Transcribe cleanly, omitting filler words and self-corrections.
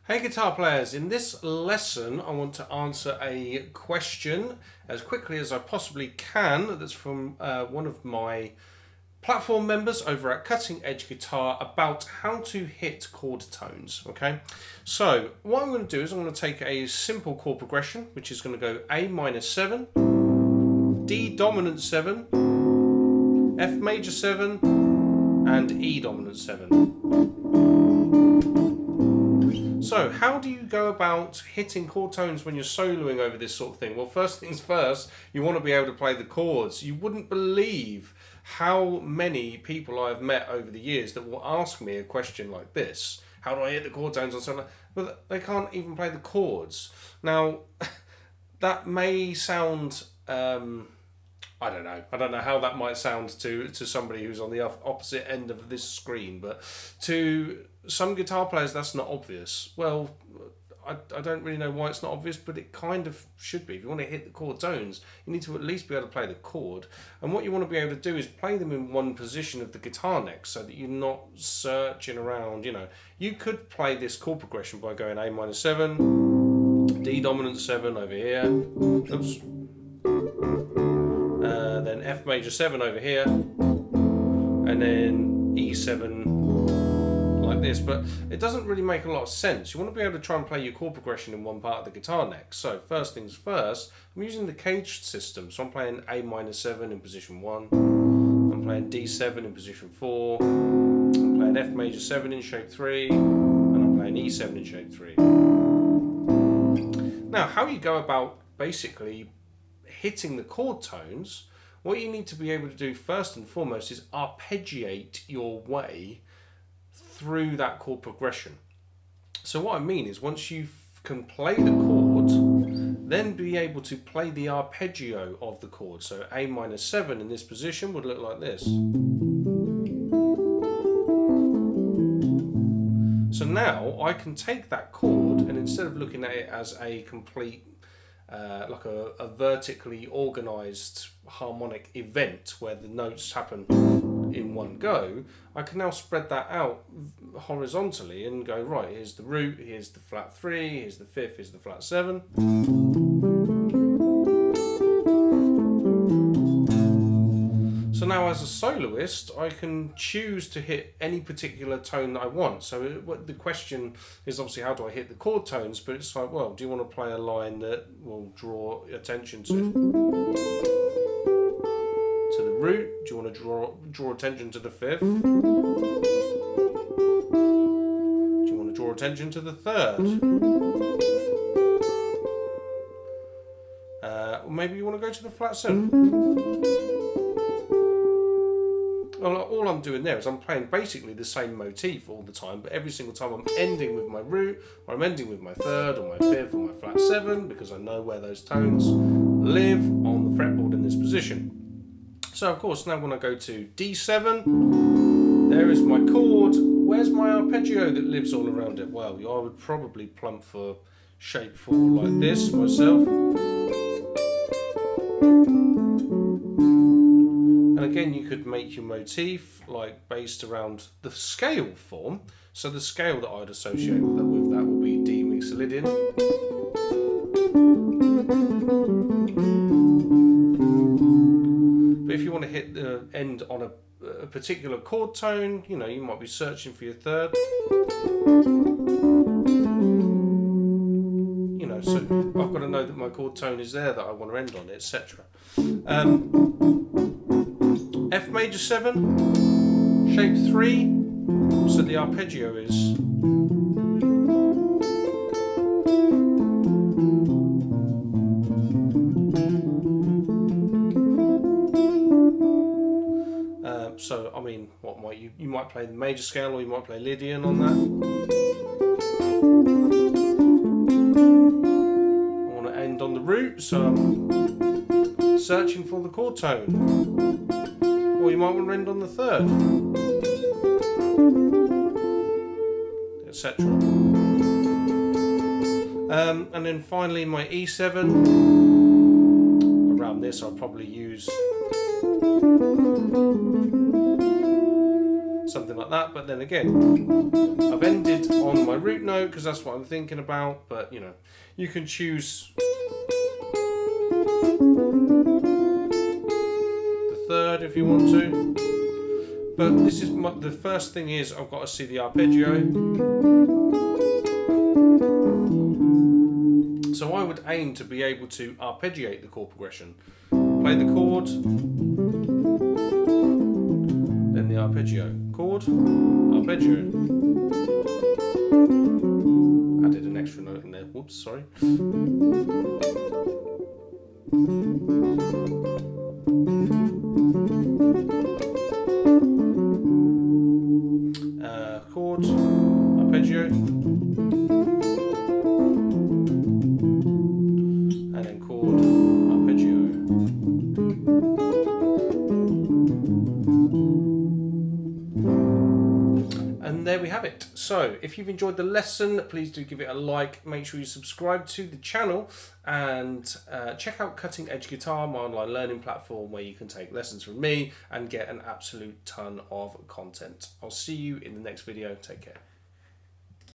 Hey guitar players, in this lesson I want to answer a question as quickly as I possibly can that's from one of my platform members over at Cutting Edge Guitar about how to hit chord tones. Okay, so what I'm going to do is I'm going to take a simple chord progression which is going to go A minor 7, D dominant 7, F major 7 and E dominant 7. So, how do you go about hitting chord tones when you're soloing over this sort of thing? Well, first things first, you want to be able to play the chords. You wouldn't believe how many people I have met over the years that will ask me a question like this. How do I hit the chord tones on something? But they can't even play the chords. Now, that may sound... I don't know how that might sound to somebody who's on the opposite end of this screen, but to some guitar players that's not obvious. Well, I don't really know why it's not obvious, but it kind of should be. If you want to hit the chord tones, you need to at least be able to play the chord. And what you want to be able to do is play them in one position of the guitar neck so that you're not searching around, you know. You could play this chord progression by going A minor 7, D dominant 7 over here. Oops. Then F major 7 over here, and then E7 like this, but it doesn't really make a lot of sense. You want to be able to try and play your chord progression in one part of the guitar neck. So first things first, I'm using the caged system, so I'm playing A minor 7 in position 1, I'm playing D7 in position 4, I'm playing F major 7 in shape 3, and I'm playing E7 in shape 3. Now, how you go about basically hitting the chord tones, what you need to be able to do first and foremost is arpeggiate your way through that chord progression. So what I mean is once you can play the chord, then be able to play the arpeggio of the chord. So A minor 7 in this position would look like this. So now I can take that chord and instead of looking at it as a complete like a vertically organised harmonic event where the notes happen in one go, I can now spread that out horizontally and go, right, here's the root, here's the flat 3, here's the 5th, here's the flat 7. So now as a soloist, I can choose to hit any particular tone that I want. So the question is obviously how do I hit the chord tones, but it's like, well, do you want to play a line that will draw attention to the root? Do you want to draw attention to the 5th? Do you want to draw attention to the 3rd? Or maybe you want to go to the flat 7? Well, all I'm doing there is I'm playing basically the same motif all the time, but every single time I'm ending with my root, or I'm ending with my 3rd, or my 5th, or my flat 7, because I know where those tones live on the fretboard in this position. So of course, now when I go to D7, there is my chord. Where's my arpeggio that lives all around it? Well, I would probably plump for shape 4 like this myself. And again, you could make your motif like based around the scale form. So the scale that I'd associate with that would be D mixolydian. But if you want to hit the end on a particular chord tone, you know, you might be searching for your 3rd. You know, so I've got to know that my chord tone is there that I want to end on, etc. F major 7, shape 3, so the arpeggio is... so, I mean, what might you might play the major scale or you might play Lydian on that. I want to end on the root, so I'm searching for the chord tone. Or you might want to end on the 3rd, etc. And then finally my E7, around this I'll probably use something like that. But then again, I've ended on my root note because that's what I'm thinking about. But you know, you can choose the third if you want to. But this is the first thing is I've got to see the arpeggio. So I would aim to be able to arpeggiate the chord progression. Play the chord, then the arpeggio. Chord, arpeggio. Added an extra note in there. Whoops, sorry. Chord, arpeggio. And then chord, arpeggio. And there we have it. So if you've enjoyed the lesson, please do give it a like. Make sure you subscribe to the channel and check out Cutting Edge Guitar, my online learning platform where you can take lessons from me and get an absolute ton of content. I'll see you in the next video. Take care.